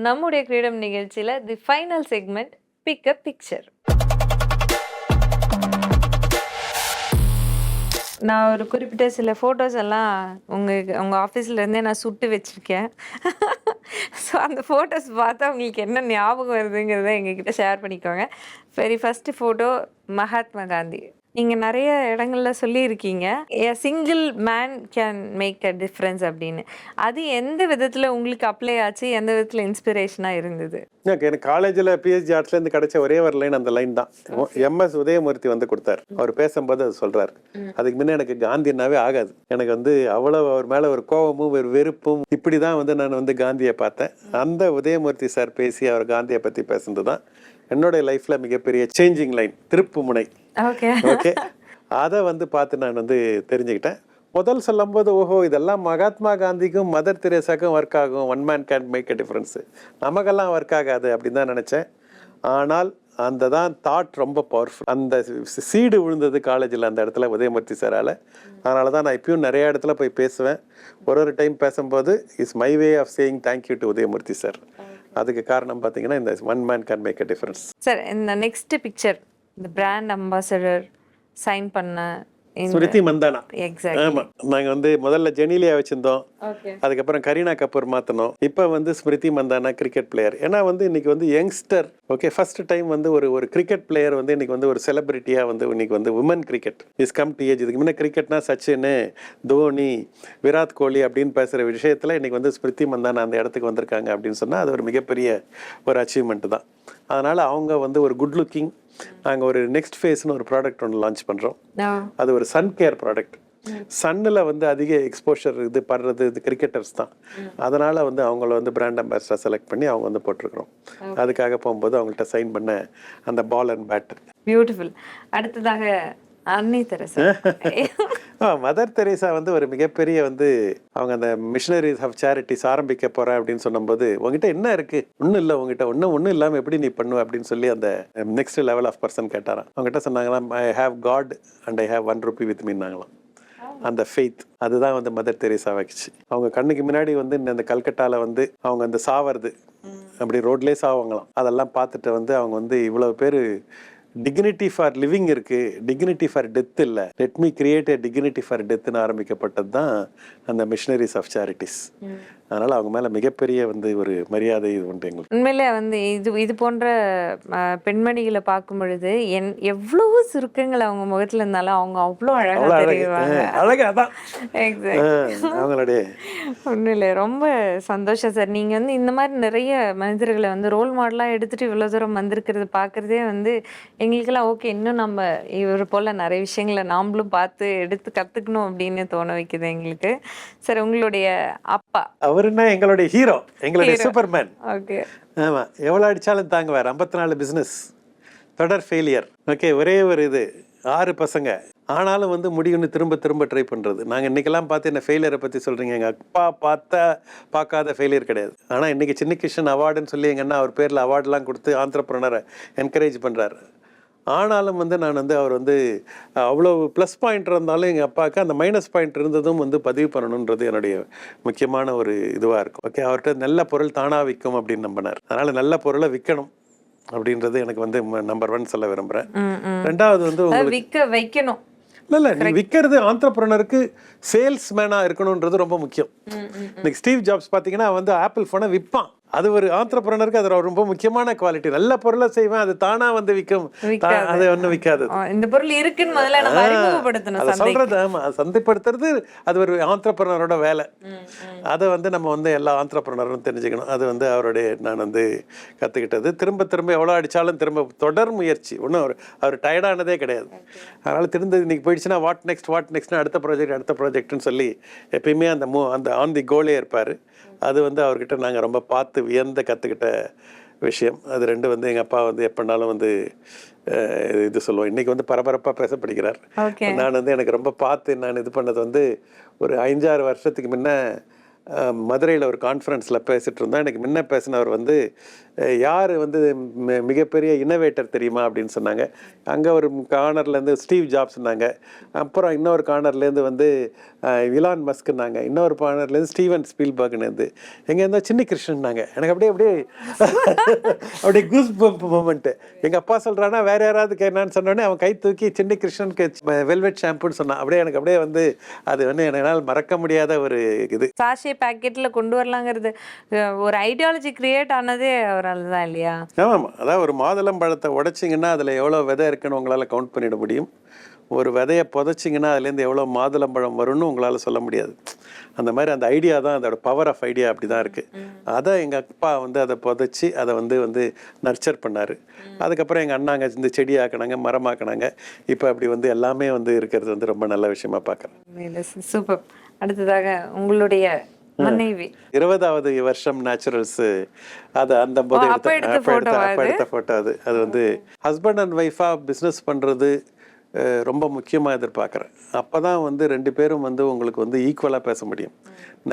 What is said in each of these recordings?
நம்முடைய கிரீடம் நிகழ்ச்சியில the final segment pick a picture. நான் ஒரு குறிப்பிட்ட சில ஃபோட்டோஸ் எல்லாம் உங்கள் ஆஃபீஸ்லேருந்தே நான் சுட்டு வச்சுருக்கேன். ஸோ அந்த ஃபோட்டோஸ் பார்த்தா உங்களுக்கு என்ன ஞாபகம் வருதுங்கிறத எங்ககிட்ட ஷேர் பண்ணிக்கோங்க. Very first photo Mahatma Gandhi. நீங்கள் நிறைய இடங்கள்ல சொல்லியிருக்கீங்க a single man can make a difference அப்படின்னு. அது எந்த விதத்தில் உங்களுக்கு அப்ளை ஆச்சு, எந்த விதத்தில் இன்ஸ்பிரேஷனாக இருந்தது? எனக்கு காலேஜில் பிஹெச்டி ஆர்ட்ஸ்லேருந்து கிடைச்ச ஒரே ஒரு லைன் அந்த லைன் தான். எம்எஸ் உதயமூர்த்தி வந்து கொடுத்தார். அவர் பேசும்போது அது சொல்கிறார். அதுக்கு முன்னே எனக்கு காந்தினாவே ஆகாது. எனக்கு வந்து அவ்வளோ அவர் மேலே ஒரு கோபமும் ஒரு வெறுப்பும் இப்படி தான் வந்து நான் வந்து காந்தியை பார்த்தேன். அந்த உதயமூர்த்தி சார் பேசி அவர் காந்தியை பற்றி பேசுனது தான் என்னுடைய லைஃப்பில் மிகப்பெரிய சேஞ்சிங் லைன், திருப்பு முனை. ஓகே, அதை வந்து பார்த்து நான் வந்து தெரிஞ்சுக்கிட்டேன். முதல் சொல்லும்போது ஓஹோ இதெல்லாம் மகாத்மா காந்திக்கும் மதர் தெரேசாக்கும் ஒர்க் ஆகும், one man can make a difference, நமக்கெல்லாம் ஒர்க் ஆகாது அப்படின்னு தான் நினச்சேன். ஆனால் அந்த தான் தாட் ரொம்ப பவர்ஃபுல். அந்த சீடு விழுந்தது காலேஜில் அந்த இடத்துல உதயமூர்த்தி சாரால். அதனால தான் நான் இப்பயும் நிறைய இடத்துல போய் பேசுவேன். ஒரு டைம் பேசும்போது is my way of saying thank you to Udhayamurthy sir. அதுக்கு காரணம் பார்த்தீங்கன்னா இந்த one man can make a difference. Sir, இந்த நெக்ஸ்ட் பிக்சர் இந்த பிராண்ட் அம்பாசடர் சைன் பண்ண ஸ்மிருதி மந்தானா. எக்ஸாக்ட்லி. ஆமாம், நாங்கள் வந்து முதல்ல ஜெனிலியா வச்சுருந்தோம். அதுக்கப்புறம் கரீனா கபூர் மாற்றணும். இப்போ வந்து ஸ்மிருதி மந்தானா கிரிக்கெட் பிளேயர். ஏன்னா வந்து இன்னைக்கு வந்து யங்ஸ்டர் ஓகே ஃபர்ஸ்ட் டைம் வந்து ஒரு கிரிக்கெட் பிளேயர் வந்து இன்னைக்கு வந்து ஒரு செலிபிரிட்டியாக வந்து இன்னைக்கு வந்து woman cricket is come to age. இதுக்கு முன்னே கிரிக்கெட்னா சச்சின், தோனி, விராட் கோலி அப்படின்னு பேசுகிற விஷயத்தில் இன்னைக்கு வந்து ஸ்மிருதி மந்தானா அந்த இடத்துக்கு வந்திருக்காங்க அப்படின்னு சொன்னால் அது ஒரு மிகப்பெரிய ஒரு அச்சீவ்மெண்ட் தான். அதனால் அவங்க வந்து ஒரு குட் லுக்கிங். நாங்கள் ஒரு நெக்ஸ்ட் ஃபேஸ்னு ஒரு ப்ராடக்ட் ஒன்று லான்ச் பண்ணுறோம். அது ஒரு சன் கேர் ப்ராடக்ட். சன்னில் வந்து அதிக எக்ஸ்போஷர் இது படுறது இது கிரிக்கெட்டர்ஸ் தான். அதனால் வந்து அவங்கள வந்து பிராண்ட் அம்பாசிடர் செலக்ட் பண்ணி அவங்க வந்து போட்டிருக்கிறோம். அதுக்காக போகும்போது அவங்கள்ட்ட சைன் பண்ண அந்த பால் அண்ட் பேட். பியூட்டிஃபுல். அடுத்ததாக அன்னை தெரசா. மதர் தெரேசா வந்து ஒரு மிகப்பெரிய வந்து அவங்க அந்த மிஷனரிஸ் ஆஃப் சேரிட்டிஸ் ஆரம்பிக்க போகிறேன் அப்படின்னு சொன்னபோது உங்ககிட்ட என்ன இருக்குது, ஒன்றும் இல்லை உங்ககிட்ட ஒன்றும் இல்லாமல் எப்படி நீ பண்ணுவ அப்படின்னு சொல்லி அந்த நெக்ஸ்ட் லெவல் ஆஃப் பர்சன் கேட்டாராம். அவங்ககிட்ட சொன்னாங்களாம் I have God and I have ₹1 with மீன்னாங்களாம். அந்த ஃபெய்த் அதுதான் வந்து மதர் தெரேசா வச்சு அவங்க கண்ணுக்கு முன்னாடி வந்து இந்த கல்கட்டாவில் வந்து அவங்க அந்த சாவறது அப்படி ரோட்லேயே சாவாங்களாம். அதெல்லாம் பார்த்துட்டு வந்து அவங்க வந்து இவ்வளவு பேர் டிக்னிட்டி ஃபார் லிவிங் இருக்கு, டிக்னிட்டி ஃபார் டெத் இல்லை, let me create a dignity for டெத்னு ஆரம்பிக்கப்பட்டது தான் அந்த மிஷனரிஸ் ஆஃப் சேரிட்டிஸ். அதனால அவங்க மேல மிகப்பெரிய வந்து ஒரு மரியாதை இது உண்டு எங்களுக்கு. உண்மையிலே வந்து இது போன்ற பெண்மணிகளை பார்க்கும் பொழுது எவ்வளவு சுருக்கங்கள் அவங்க முகத்துல இருந்தாலும் அவங்க அவ்வளோ அழகா தெரியுவாங்க. அழகா தான் அவங்களுடைய உண்மையிலே ரொம்ப சந்தோஷம் சார். நீங்க வந்து இந்த மாதிரி நிறைய மனிதர்களை வந்து ரோல் மாடலா எடுத்துட்டு இவ்வளவு தூரம் வந்திருக்கிறது பார்க்கறதே வந்து எங்களுக்கெல்லாம் ஓகே, இன்னும் நம்ம இவர் போல நிறைய விஷயங்களை நாமளும் பார்த்து எடுத்து கத்துக்கணும் அப்படின்னு தோண வைக்குது எங்களுக்கு. சார், உங்களுடைய அப்பா அவருன்னா எங்களுடைய ஹீரோ, எங்களுடைய சூப்பர்மேன். ஓகே, ஆமா, எவ்வளவு அடிச்சாலும் தாங்குவார். 54 பிசினஸ் தொடர் ஃபெயிலியர். ஓகே, ஒரே ஒரு இது 6 பசங்க, ஆனாலும் வந்து முடியும்னு திரும்ப திரும்ப ட்ரை பண்ணுறது. நாங்கள் இன்றைக்கெல்லாம் பார்த்து என்ன ஃபெயிலியரை பற்றி சொல்கிறீங்க, எங்கள் அப்பா பார்க்காத ஃபெயிலியர் கிடையாது. ஆனால் இன்றைக்கி சின்ன கிஷன் அவார்டுன்னு சொல்லி எங்கன்னா அவர் பேரில் அவார்டெலாம் கொடுத்து ஆண்டர்ப்ரனரை என்கரேஜ் பண்ணுறாரு. ஆனாலும் வந்து நான் வந்து அவர் வந்து அவ்வளோ ப்ளஸ் பாயிண்ட் இருந்தாலும் எங்கள் அப்பாவுக்கு அந்த மைனஸ் பாயிண்ட் இருந்ததும் வந்து பதிவு பண்ணணுன்றது என்னுடைய முக்கியமான ஒரு இதுவாக இருக்கும். ஓகே, அவர்கிட்ட நல்ல பொருள் தானாக விற்கும் அப்படின்னு நம்பினார். அதனால் நல்ல பொருளை விற்கணும் அப்படின்றது எனக்கு வந்து நம்பர் 1 சொல்ல விரும்புகிறேன். ரெண்டாவது வந்து விற்க வைக்கணும் இல்லை நீ விற்கிறது ஆண்டர்ப்ரனருக்கு சேல்ஸ்மேனாக இருக்கணுன்றது ரொம்ப முக்கியம். இன்னைக்கு ஸ்டீவ் ஜாப்ஸ் பார்த்தீங்கன்னா வந்து ஆப்பிள் ஃபோனை விற்பான். அது ஒரு ஆண்டர்ப்ரனருக்கு அது ரொம்ப முக்கியமான குவாலிட்டி. நல்ல பொருளை செய்வேன், அது தானா வந்து விற்கும், அது ஒன்றும் விற்காது. இந்த பொருள் இருக்குன்னு முதல்ல நம்ம அறிமுகப்படுத்தணும். அதை சொல்றது ஆமாம், சந்தைப்படுத்துறது அது ஒரு ஆண்டர்ப்ரனரோட வேலை. அதை வந்து நம்ம வந்து எல்லா ஆண்டர்ப்ரனரும் தெரிஞ்சுக்கணும். அது வந்து அவருடைய நான் வந்து கற்றுக்கிட்டது. திரும்ப திரும்ப எவ்வளோ அடித்தாலும் திரும்ப தொடர் முயற்சி. ஒன்றும் அவர் டயர்டானதே கிடையாது. அதனால் திரும்ப இன்னைக்கு போயிடுச்சுன்னா வாட் நெக்ஸ்ட்னு அடுத்த ப்ராஜெக்ட்னு சொல்லி எப்பயுமே அந்த ஆன் தி கோலே இருப்பார். அது வந்து அவர்கிட்ட நாங்கள் ரொம்ப பார்த்து வியந்த கற்றுக்கிட்ட விஷயம். அது 2 வந்து எங்கள் அப்பா வந்து எப்படினாலும் வந்து இது சொல்லுவோம். இன்றைக்கி வந்து பரபரப்பாக பேசப்படுகிறார். நான் வந்து எனக்கு ரொம்ப பார்த்து நான் இது பண்ணது வந்து ஒரு 5-6 வருஷத்துக்கு முன்னே மதுரையில் ஒரு கான்ஃபரன்ஸில் பேசிகிட்டு இருந்தோம். எனக்கு முன்ன பேசினவர் வந்து யார் வந்து மிகப்பெரிய இன்னோவேட்டர் தெரியுமா அப்படின்னு சொன்னாங்க. அங்கே ஒரு கார்னர்லேருந்து ஸ்டீவ் ஜாப்ஸ் சொன்னாங்க. அப்புறம் இன்னொரு கார்னர்லேருந்து வந்து இலான் மஸ்க்குன்னாங்க. இன்னொரு கார்னர்லேருந்து ஸ்டீவன் ஸ்பீல்பர்க்னு எங்கே இருந்தால் சின்ன கிருஷ்ணன்னாங்க. எனக்கு அப்படியே அப்படியே கூஸ் பம்ப் மூமெண்ட்டு. எங்கள் அப்பா சொல்கிறான்னா வேறு யாராவது கேட்கணுன்னு சொன்னோடனே அவன் கை தூக்கி சின்ன கிருஷ்ணனுக்கு வெல்வெட் ஷாம்புன்னு சொன்னான். அப்படியே வந்து அது வந்து என்னால் மறக்க முடியாத ஒரு இது. சாஷே பேக்கெட்டில் கொண்டு வரலாங்கிறது ஒரு ஐடியாலஜி கிரியேட் ஆனதே அவரால் தான் இல்லையா? ஆமாம், அதாவது ஒரு மாதுளம் பழத்தை உடைச்சிங்கன்னா அதில் எவ்வளோ விதை இருக்குன்னு உங்களால் கவுண்ட் பண்ணிட முடியும். ஒரு விதையை புதைச்சிங்கன்னா அதுலேருந்து எவ்வளோ மாதுளம்பழம் வரும்னு உங்களால் சொல்ல முடியாது. அந்த மாதிரி அந்த ஐடியா தான், அதோட பவர் ஆஃப் ஐடியா அப்படி தான் இருக்குது. அதை எங்கள் அப்பா வந்து அதை புதைச்சி அதை வந்து நர்ச்சர் பண்ணார். அதுக்கப்புறம் எங்கள் அண்ணாங்க இந்த செடி ஆக்கினாங்க, மரமாக்கினாங்க. இப்போ அப்படி வந்து எல்லாமே வந்து இருக்கிறது வந்து ரொம்ப நல்ல விஷயமா பார்க்குறேன். சூப்பர். அடுத்ததாக உங்களுடைய மனைவி 20வது வருஷம் நேச்சுரல்ஸ் அது அந்த போது எடுத்த ஃபோட்டோ. அது வந்து ஹஸ்பண்ட் அண்ட் ஒய்ஃபாக பிஸ்னஸ் பண்ணுறது ரொம்ப முக்கியமாக எதிர்பார்க்குறேன். அப்போ தான் வந்து 2 பேரும் வந்து உங்களுக்கு வந்து ஈக்குவலாக பேச முடியும்.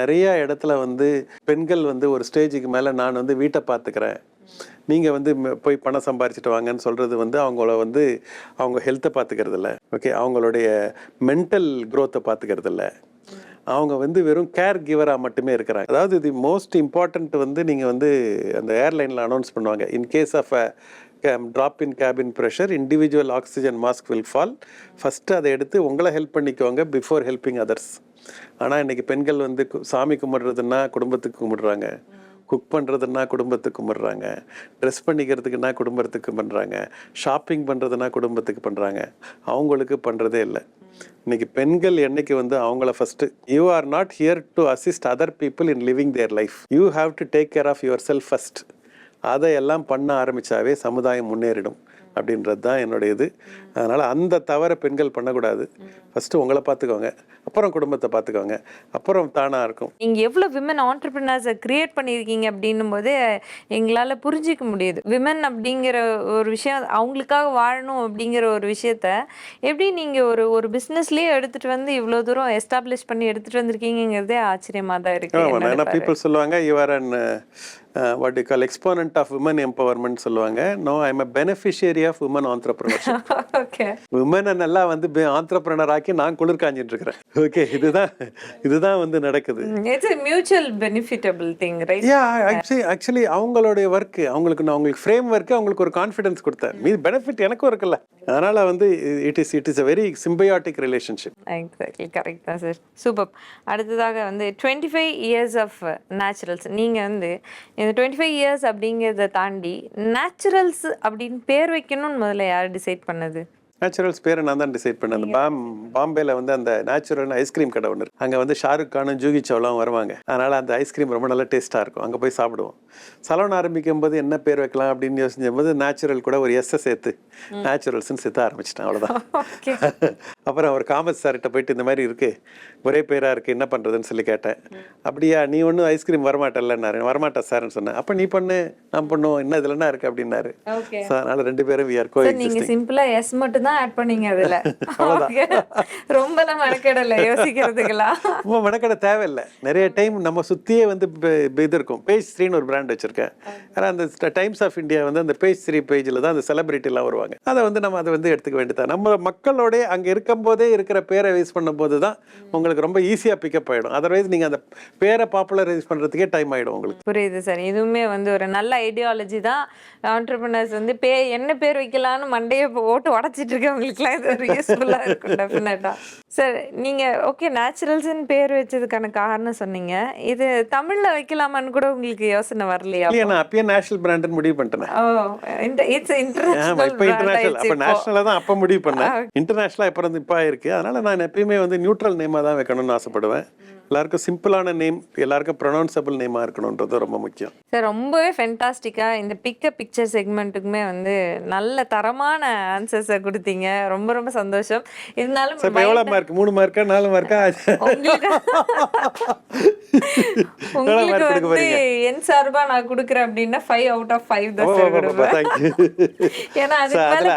நிறைய இடத்துல வந்து பெண்கள் வந்து ஒரு ஸ்டேஜுக்கு மேலே நான் வந்து வீட்டை பார்த்துக்கிறேன், நீங்கள் வந்து போய் பணம் சம்பாரிச்சிட்டு வாங்கன்னு சொல்கிறது வந்து அவங்கள வந்து அவங்க ஹெல்த்தை பார்த்துக்கிறது இல்லை. ஓகே, அவங்களுடைய மென்டல் க்ரோத்தை பார்த்துக்கிறது இல்லை. அவங்க வந்து வெறும் கேர் கிவராக மட்டுமே இருக்கிறாங்க. அதாவது இது மோஸ்ட் இம்பார்ட்டண்ட் வந்து நீங்கள் வந்து அந்த ஏர்லைனில் அனௌன்ஸ் பண்ணுவாங்க, in case of a drop in cabin pressure individual oxygen mask will fall. First அதை எடுத்து உங்களை ஹெல்ப் பண்ணிக்கோங்க பிஃபோர் ஹெல்பிங் அதர்ஸ். ஆனால் இன்றைக்கி பெண்கள் வந்து சாமி கும்பிட்றதுன்னா குடும்பத்துக்கு கும்பிடுறாங்க, குக் பண்ணுறதுன்னா குடும்பத்துக்கு கும்பிட்றாங்க, ட்ரெஸ் பண்ணிக்கிறதுக்குன்னா குடும்பத்துக்கு பண்ணுறாங்க, ஷாப்பிங் பண்ணுறதுனா குடும்பத்துக்கு பண்ணுறாங்க, அவங்களுக்கு பண்ணுறதே இல்லை. இன்றைக்கி பெண்கள் என்னைக்கு வந்து அவங்கள first, you are not here to assist other people in living their life, you have to take care of yourself first. அதையெல்லாம் பண்ண ஆரம்பித்தாவே சமுதாயம் முன்னேறிடும் அப்படின்றது தான் என்னுடைய இது. அதனால் அந்த தவறை பெண்கள் பண்ணக்கூடாது. ஃபஸ்ட்டு உங்களை பார்த்துக்கோங்க, அப்புறம் குடும்பத்தை பார்த்துக்கோங்க, அப்புறம் தானாக இருக்கும். நீங்கள் எவ்வளோ விமன் ஆண்டர்பிரினர்ஸை க்ரியேட் பண்ணியிருக்கீங்க அப்படின்னும் போது எங்களால் புரிஞ்சிக்க முடியுது. விமன் அப்படிங்கிற ஒரு விஷயம், அவங்களுக்காக வாழணும் அப்படிங்கிற ஒரு விஷயத்த எப்படி நீங்கள் ஒரு பிஸ்னஸ்லேயே எடுத்துகிட்டு வந்து இவ்வளோ தூரம் எஸ்டாப்ளிஷ் பண்ணி எடுத்துகிட்டு வந்திருக்கீங்கிறதே ஆச்சரியமாக தான் இருக்குது. ஏன்னா பீப்புள் சொல்லுவாங்க you are an what you call exponent of women empowerment சொல்லுவாங்க. No, I am a beneficiary of women entrepreneurship. Okay, விமனை நல்லா வந்து ஆண்டர்பிரினர் ஆக்கி நான் குளிர் காஞ்சிட்டு இருக்கிறேன். ஓகே, இதுதான் வந்து நடக்குது. It's a mutual benefitable thing, right? Yeah, actually அவங்களுடைய ஒர்க், அவங்களுக்கு ஃப்ரேம் ஒர்க்கு, அவங்களுக்கு ஒரு கான்ஃபிடன்ஸ் கொடுத்தேன். மீது பெனிஃபிட் எனக்கும் இருக்குல்ல. அதனால வந்து it is a very symbiotic relationship. Exactly, correct தான் சார். சூப்பர். அடுத்ததாக வந்து 25 years of naturals. நீங்கள் வந்து இந்த 25 years அப்படிங்கிறத தாண்டி நேச்சுரல்ஸ் அப்படின்னு பேர் வைக்கணும்னு முதல்ல யார் டிசைட் பண்ணது? நேச்சுரல்ஸ் பேரை நான் தான் டிசைட் பண்ணேன். அந்த பாம்பேல வந்து அந்த நேச்சுரல் ஐஸ்கிரீம் கடை ஒன்று இருக்கு. அங்கே வந்து ஷாருக் கானும் ஜூகி சௌலாவும் வருவாங்க. அதனால் அந்த ஐஸ்கிரீம் ரொம்ப நல்லா டேஸ்ட்டாக இருக்கும். அங்கே போய் சாப்பிடுவோம். சலூன் ஆரம்பிக்கும் போது என்ன பேர் வைக்கலாம் அப்படின்னு யோசிக்கும் போது நேச்சுரல் கூட ஒரு எஸ்ஸை சேர்த்து நேச்சுரல்ஸ்ன்னு சேர்த்து ஆரம்பிச்சிட்டேன். அவ்வளோதான். அப்புறம் அவர் காமர்ஸ் சார்கிட்ட போயிட்டு இந்த மாதிரி இருக்குது, ஒரே பேராக இருக்குது, என்ன பண்ணுறதுன்னு சொல்லி கேட்டேன். அப்படியா, நீ ஒன்றும் ஐஸ்கிரீம் வரமாட்டேன்லன்னாரு. வரமாட்டேன் சார்ன்னு சொன்னேன். அப்போ நீ பண்ணு, நான் பண்ணுவோம், என்ன இதில் என்ன இருக்குது அப்படின்னாரு. ஸோ அதனால் 2 பேரும் வி ஆர் கோஎக்ஸிஸ்டிங். நீங்கள் சிம்பிளாக எஸ் மட்டும் தான் ஆட் பண்ணீங்க அதில். ரொம்பலாம் மெனக்கெடல யோசிக்கிறதுக்கெல்லாம். ரொம்ப மெனக்கெட தேவையில்லை. நிறைய டைம் நம்ம சுற்றியே வந்து இது இருக்கும். பேஜ் 3ன்னு ஒரு பிராண்ட் வச்சுருக்கேன். ஆனால் அந்த டைம்ஸ் ஆஃப் இந்தியா வந்து அந்த பேஜ் 3 பேஜில் தான் அந்த செலிபிரிட்டிலாம் வருவாங்க. அதை வந்து நம்ம அதை வந்து எடுத்துக்க வேண்டியதான். நம்ம மக்களோட அங்கே இருக்கும்போதே இருக்கிற பேரை யூஸ் பண்ணும்போது தான் உங்களுக்கு ரொம்ப ஈஸியாக பிக்கப் ஆகிடும். அதர்வைஸ் நீங்கள் அந்த பேரை பாப்புலரைஸ் பண்ணுறதுக்கே டைம் ஆகிடும் உங்களுக்கு. புரியுது சார். இதுவுமே வந்து ஒரு நல்ல ஐடியாலஜி தான். ஆண்டர்பிரினர்ஸ் வந்து என்ன பேர் வைக்கலான்னு மண்டையை ஓட்டு உடச்சிட்டு இருக்கவங்களுக்குலாம் இது ஒரு யூஸ்ஃபுல்லாக இருக்கும் டெஃபினட்டாக. சார், நீங்கள் ஓகே நேச்சுரல்ஸ்ன்னு பேர் வச்சதுக்கான காரணம் சொன்னீங்க. இது தமிழில் வைக்கலாமான்னு கூட உங்களுக்கு யோசனை வரலையா? நான் அப்பயே நேஷனல் பிராண்டுன்னு முடிவு பண்ணிட்டேன். It's international. இப்போ இன்டர்நேஷனல், அப்போ நேஷனலாக தான் அப்போ முடிவு பண்ணேன். இன்டர்நேஷனலாக இப்போ இருக்குது. அதனால் நான் எப்பயுமே வந்து நியூட்ரல் நேமாக தான் வைக்கணும்னு ஆசைப்படுவேன். எல்லாருக்கும் சிம்பிளான நேம், எல்லாருக்கும் ப்ரொனவுன்சபிள் நேமாக இருக்கணுன்றது ரொம்ப முக்கியம். சார், ரொம்பவே ஃபென்டாஸ்டிக்காக இந்த பிக்சர் செக்மெண்ட்டுக்குமே வந்து நல்ல தரமான ஆன்சர்ஸை கொடுத்தீங்க. ரொம்ப ரொம்ப சந்தோஷம். இருந்தாலும் எவ்வளோ மார்க்? 3 மார்க்கா 4 மார்க்கா? உங்களுக்கு வந்து என் சார்பா நான் கொடுக்குறேன் அப்படின்னா 5 out of 5 தான் சார் கொடுப்பேன். ஏன்னா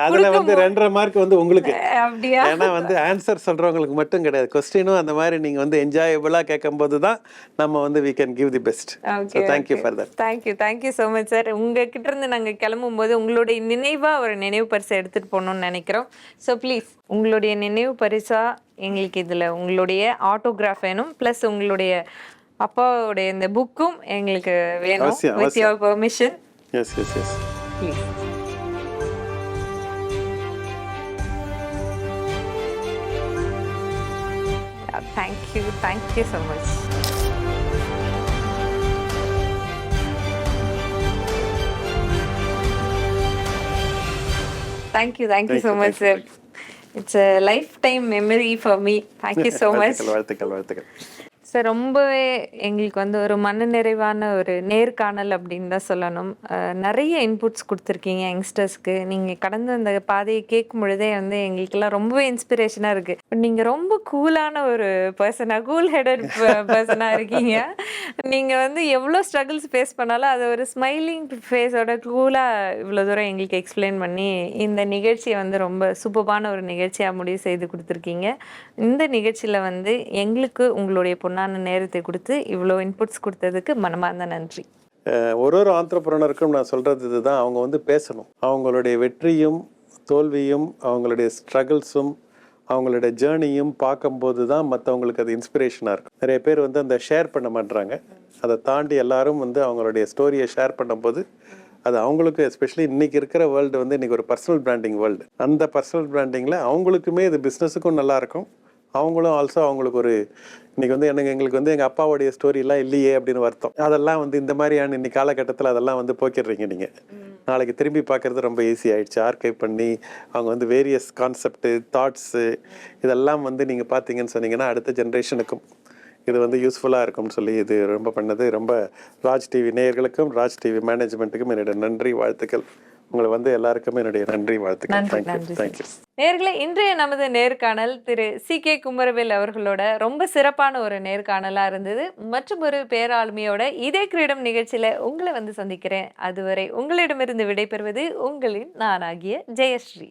அதுல வந்து 2.5 மார்க் வந்து உங்களுக்கு. அப்படியா? ஏன்னா வந்து ஆன்சர் சொல்றவங்களுக்கு மட்டும் கிடையாது, கொஸ்டினும் அந்த மாதிரி நீங்க வந்து என்ஜாயபிளா ஃபுல்லாக கேட்கும்போது தான் நம்ம வந்து we can give the best. So thank you for that. Thank you so much sir. உங்ககிட்ட இருந்து நாங்கள் கிளம்பும்போது உங்களுடைய நினைவாக ஒரு நினைவு பரிசை எடுத்துகிட்டு போகணும்னு நினைக்கிறோம். ஸோ ப்ளீஸ் உங்களுடைய நினைவு பரிசாக எங்களுக்கு இதில் உங்களுடைய ஆட்டோகிராஃப் வேணும், ப்ளஸ் உங்களுடைய அப்பாவுடைய இந்த புக்கும் எங்களுக்கு வேணும். With your permission. Yes please. Thank you so much. Thank you so much, sir. It's a lifetime memory for me. Thank you so much. வாழ்த்துக்கள். சார், ரொம்பவே எங்களுக்கு வந்து ஒரு மனநிறைவான ஒரு நேர்காணல் அப்படின்னு தான் சொல்லணும். நிறைய இன்புட்ஸ் கொடுத்துருக்கீங்க யங்ஸ்டர்ஸ்க்கு. நீங்கள் கடந்து அந்த பாதையை கேட்கும் பொழுதே வந்து எங்களுக்கெல்லாம் ரொம்பவே இன்ஸ்பிரேஷனாக இருக்குது. நீங்கள் ரொம்ப கூலான ஒரு பர்சனாக, கூல் ஹெடட் பர்சனாக இருக்கீங்க. நீங்கள் வந்து எவ்வளோ ஸ்ட்ரகிள்ஸ் ஃபேஸ் பண்ணாலும் அதை ஒரு ஸ்மைலிங் ஃபேஸோட கூலாக இவ்வளோ தூரம் எங்களுக்கு எக்ஸ்பிளைன் பண்ணி இந்த நிகழ்ச்சியை வந்து ரொம்ப சூப்பரான ஒரு நிகழ்ச்சியாக முடிவு செய்து கொடுத்துருக்கீங்க. இந்த நிகழ்ச்சியில் வந்து எங்களுக்கு உங்களுடைய பொண்ணான நேரத்தை கொடுத்து இவ்வளோ இன்புட்ஸ் கொடுத்ததுக்கு மனமார்ந்த நன்றி. ஒரு ஆண்டர்பிரனருக்கும் நான் சொல்கிறது இதுதான், அவங்க வந்து பேசணும். அவங்களுடைய வெற்றியும் தோல்வியும் அவங்களுடைய ஸ்ட்ரகிள்ஸும் அவங்களுடைய ஜேர்னியும் பார்க்கும்போது தான் மற்றவங்களுக்கு அது இன்ஸ்பிரேஷனாக இருக்கும். நிறைய பேர் வந்து அந்த ஷேர் பண்ண மாட்டுறாங்க. அதை தாண்டி எல்லாரும் வந்து அவங்களுடைய ஸ்டோரியை ஷேர் பண்ணும்போது அது அவங்களுக்கு, எஸ்பெஷலி இன்றைக்கி இருக்கிற வேர்ல்டு வந்து இன்றைக்கி ஒரு பர்சனல் பிராண்டிங் வேர்ல்டு. அந்த பர்சனல் பிராண்டிங்கில் அவங்களுக்குமே இது பிஸ்னஸுக்கும் நல்லாயிருக்கும். அவங்களும் ஆல்சோ அவங்களுக்கு ஒரு இன்றைக்கி வந்து எங்களுக்கு வந்து எங்கள் அப்பாவுடைய ஸ்டோரிலாம் இல்லையே அப்படின்னு வருத்தம். அதெல்லாம் வந்து இந்த மாதிரியான இன்னைக்கு காலகட்டத்தில் அதெல்லாம் வந்து போக்கிடுறீங்க நீங்கள். நாளைக்கு திரும்பி பார்க்குறது ரொம்ப ஈஸி ஆகிடுச்சு. ஆர்கைவ் பண்ணி அவங்க வந்து வேரியஸ் கான்செப்டு, தாட்ஸு இதெல்லாம் வந்து நீங்கள் பார்த்தீங்கன்னு சொன்னீங்கன்னா அடுத்த ஜென்ரேஷனுக்கும் இது வந்து யூஸ்ஃபுல்லாக இருக்கும்னு சொல்லி இது ரொம்ப பண்ணது. ரொம்ப ராஜ் டிவி நேயர்களுக்கும் ராஜ் டிவி மேனேஜ்மெண்ட்டுக்கும் என்னுடைய நன்றி, வாழ்த்துக்கள். உங்களை வந்து எல்லாருக்குமே என்னுடைய நன்றி, வாழ்த்துக்கள். தேங்க்யூ. நேயர்களே, இன்றைய நமது நேர்காணல் திரு CK குமரவேல் அவர்களோட ரொம்ப சிறப்பான ஒரு நேர்காணலாக இருந்தது. மற்றும் ஒரு பேராளுமையோட இதே கிரீடம் நிகழ்ச்சியில் உங்களை வந்து சந்திக்கிறேன். அதுவரை உங்களிடமிருந்து விடைபெறுவது உங்களின் நானாகிய ஜெயஸ்ரீ.